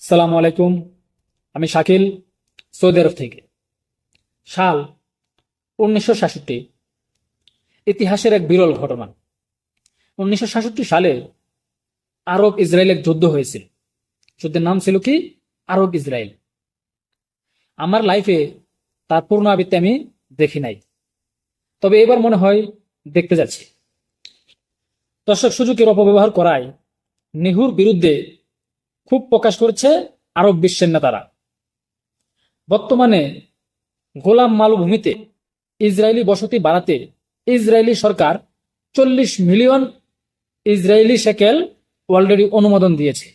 সালামু আলাইকুম। আমি শাকিল, সৌদি আরব থেকে। সাল 1967, ইতিহাসের এক বিরল ঘটনা। 1967 সালে আরব ইসরায়েলের যুদ্ধ হয়েছিল। যুদ্ধের নাম ছিল কি? Arab Israel. আমার লাইফে তার পূর্ণ আবৃত্তি আমি দেখি নাই, তবে এবার মনে হয় দেখতে যাচ্ছি। দর্শক সুযোগের অপব্যবহার করায় নেহুর বিরুদ্ধে খুব প্রকাশ করেছে আরব বিশ্বের নেতারা। বর্তমানে গোলাম মালভূমিতে ইসরায়েলি বসতি বাড়াতে ইসরায়েলি সরকার 40 মিলিয়ন ইসরায়েলি শেকেল অলরেডি অনুমোদন দিয়েছে।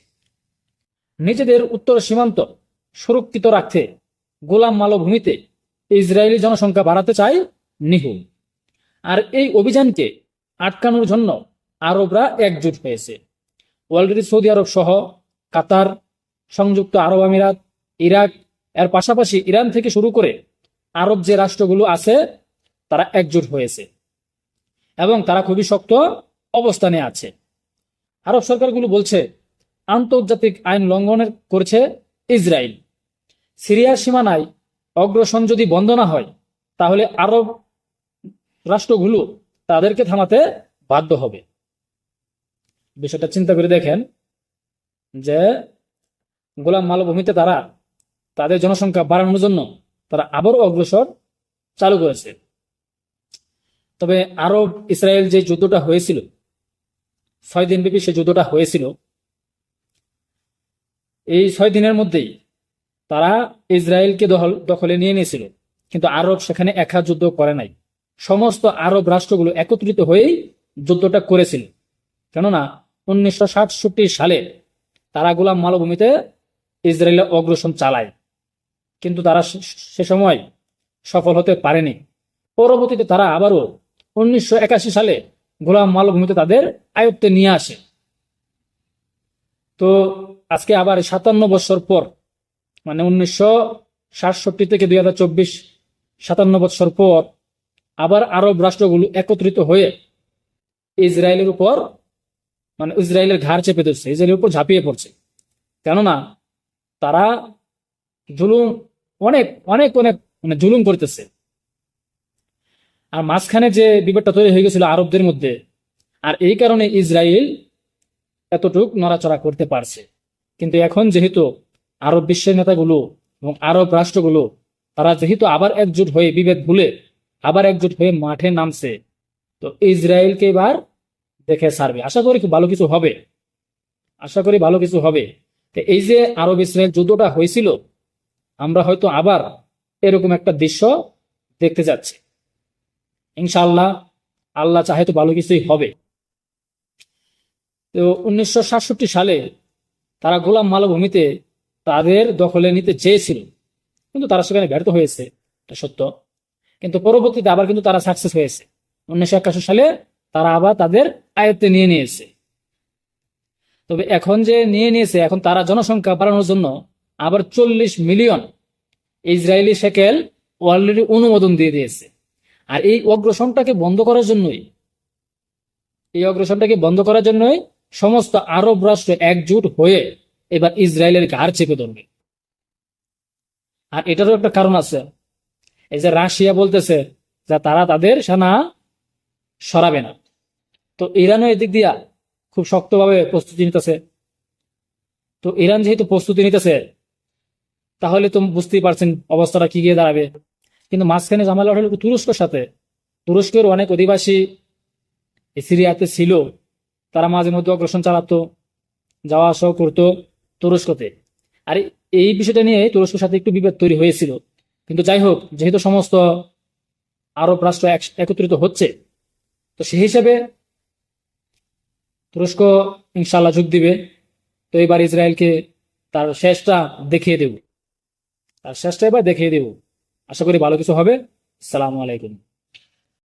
নিজেদের উত্তর সীমান্ত সুরক্ষিত রাখতে গোলাম মালভূমিতে ইসরায়েলি জনসংখ্যা বাড়াতে চায় নিহু। আর এই অভিযানকে আটকানোর জন্য আরবরা একজোট হয়েছে। অলরেডি সৌদি আরব সহ কাতার, সংযুক্ত আরব আমিরাত, ইরাক, এর পাশাপাশি ইরান থেকে শুরু করে আরব যে রাষ্ট্রগুলো আছে তারা একজোট হয়েছে এবং তারা খুবই শক্ত অবস্থানে আছে। আরব সরকারগুলো বলছে আন্তর্জাতিক আইন লঙ্ঘন করেছে ইসরায়েল। সিরিয়ার সীমানায় অগ্রসর যদি বন্ধ না হয় তাহলে আরব রাষ্ট্রগুলো তাদেরকে থামাতে বাধ্য হবে। বিষয়টা চিন্তা করে দেখেন যে গোলাম মালভূমিতে তারা তাদের জনসংখ্যা বাড়ানোর জন্য তারা আবারও অগ্রসর চালু করেছে। তবে আরব ইসরায়েল যে যুদ্ধটা হয়েছিল, 6 দিনব্যাপী সে যুদ্ধটা হয়েছিল, এই 6 দিনের মধ্যেই তারা ইসরায়েলকে দখলে নিয়ে নিয়েছিল, কিন্তু আরব সেখানে একা যুদ্ধ করে নাই। সমস্ত আরব রাষ্ট্রগুলো একত্রিত হয়েই যুদ্ধটা করেছিল। কেননা 1967 সালে তারা গোলাম মালভূমিতে ইসরায়েলের অগ্রসর চালায়, কিন্তু তারা সে সময় সফল হতে পারেনি। পরবর্তীতে তারা আবারও 1981 সালে গোলাম মালভূমিতে তাদের আয়ত্তে নিয়ে আসে। তো আজকে আবার 57 বছর পর, মানে 1967 থেকে 2024, 57 বছর পর আবার আরব রাষ্ট্রগুলো একত্রিত হয়ে ইসরায়েলের উপর, মানে ইসরায়েলের ঘাড় চেপে ধরছে, ইসরায়েলের উপর ঝাঁপিয়ে পড়ছে। কেননা তারা জুলুম অনেক অনেক অনেক মানে জুলুম করতেছে। আর মাঝখানে যে বিবাদটা তৈরি হয়ে গেছিল আরবদের মধ্যে, আর এই কারণে ইসরায়েল এতটুক নড়াচড়া করতে পারছে। কিন্তু এখন যেহেতু আরব বিশ্বের নেতাগুলো এবং আরব রাষ্ট্রগুলো তারা যেহেতু আবার একজোট হয়ে, বিভেদ ভুলে আবার একজোট হয়ে মাঠে নামছে, তো ইসরায়েলকে এবার দেখে ছাড়বে। আশা করি খুব ভালো কিছু হবে, আশা করি ভালো কিছু হবে। তো এই যে আরব ইসরায়েল যুদ্ধটা হয়েছিল, আমরা হয়তো আবার এরকম একটা দৃশ্য দেখতে যাচ্ছি। ইনশাআল্লাহ, আল্লাহ চাহে তো ভালো কিছুই হবে। তো 1967 সালে তারা গোলাম মালভূমিতে তাদের দখলে নিতে চেয়েছিল, কিন্তু তারা সেখানে ব্যর্থ হয়েছে, এটা সত্য। কিন্তু পরবর্তীতে আবার কিন্তু তারা সাকসেস হয়েছে। 1981 সালে তারা আবার তাদের আয়ত্তে নিয়ে নিয়েছে। তবে এখন যে নিয়ে নিয়েছে, এখন তারা জনসংখ্যা বাড়ানোর জন্য আবার 40 মিলিয়ন ইসরায়েলি শেকেল অলরেডি অনুমোদন দিয়ে দিয়েছে। আর এই অগ্রসরটাকে বন্ধ করার জন্যই সমস্ত আরব রাষ্ট্র একজোট হয়ে এবার ইসরায়েলের ঘাড় চেপে ধরবে। আর এটারও একটা কারণ আছে। এই যে রাশিয়া বলতেছে যে তারা তাদের সেনা সরাবে না, তো ইরানও এদিক দিয়া খুব শক্তভাবে প্রস্তুতি নিতেছে। তো ইরান যেহেতু প্রস্তুতি নিতেছে, তাহলে তো বুঝতেই পারছেন অবস্থাটা কি গিয়ে দাঁড়াবে। কিন্তু মাঝখানে ঝামেলা হলো তুরস্কের সাথে। তুরস্কের অনেক অধিবাসী সিরিয়াতে ছিল, তারা মাঝে মধ্যে অগ্রসর চালাতো, যাওয়া আসাও করতো তুরস্কতে। আর এই বিষয়টা নিয়ে তুরস্কের সাথে একটু বিভেদ তৈরি হয়েছিল। কিন্তু যাই হোক, যেহেতু সমস্ত আরব রাষ্ট্র একত্রিত হচ্ছে, তো সেই হিসেবে তুরস্ক ইনশাল্লাহ যোগ দিবে। তো এবার ইসরায়েলকে তার শেষটা দেখিয়ে দেব, আশা করি ভালো কিছু হবে। আসসালামু আলাইকুম।